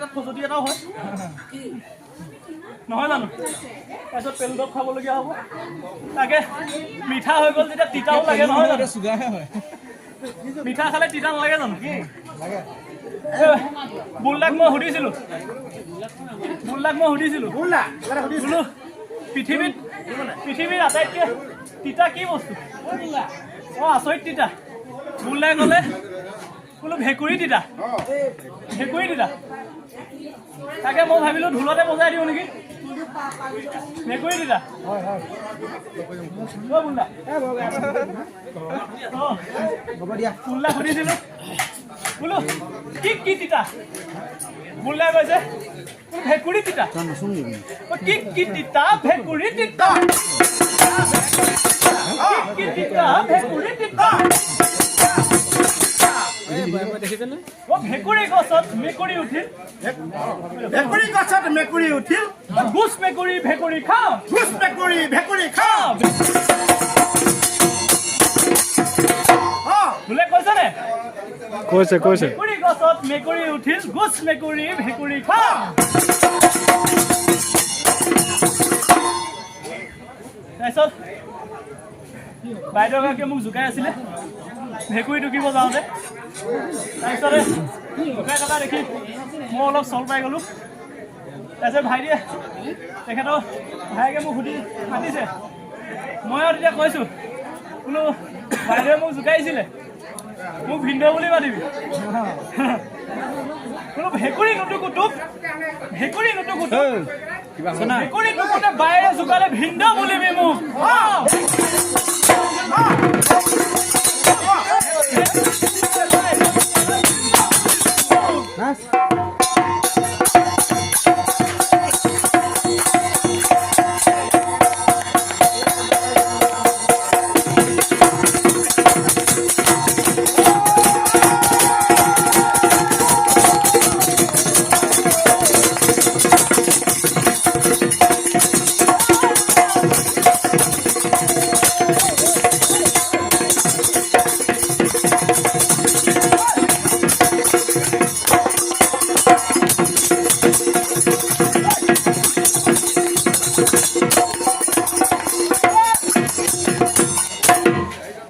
তাত খজতি এটাও হয় নহয় জানো তাৰপিছত পেলু দৰৱ খাবলগীয়া হ'ব তাকে মিঠা হৈ গ'ল যেতিয়া তিতাও লাগে নহয় জানো চুগাৰহে হয় মিঠা খালে তিতা নালাগে জানো বুল্লাক মই সুধিছিলোঁ বোলো পৃথিৱীৰ আটাইতকৈ তিতা কি বস্তু আচৰিত তিতা বুল্লাই ক'লে বোলো ভেকুৰী তিতা তাকে মই ভাবিলোঁ ঢোলতে বজাই দিওঁ নেকি ভেকুৰী তিতা বুল্লা সুধিছিলোঁ বোলো কি তিতা বুল্লাই কৈছে ভেকুৰী তিতা কি তিতা ভেকুৰী তিতা ভেকুৰী তিতা ভেকুৰী গছত মেকুৰী উঠিল গোচ মেকুৰী ভেকুৰী খাওঁ বোলে কৈছেনে কৈছে মেকুৰী গছত মেকুৰী উঠিল গোচ মেকুৰী ভেকুৰী খাওঁ তাৰপিছত বাইদেউগৰাকীয়ে মোক জোকাই আছিলে ভেকুৰী টুকিব যাওঁতে তাৰপিছতে জোকাই থকা দেখি মই অলপ চল পাই গ'লোঁ তাৰপিছত ভাইটিয়ে তেখেতৰ ভাইকে মোক সুধি মাতিছে মই আৰু তেতিয়া কৈছোঁ বোলো বাইদেৱে মোক জোকাইছিলে মোক ভিন্দ বুলি মাতিবি বোলো ভেকুৰী নুটুকো ভেকুৰী টুকোতে বায়ে জোকালে ভিন্দ বুলিবি মোক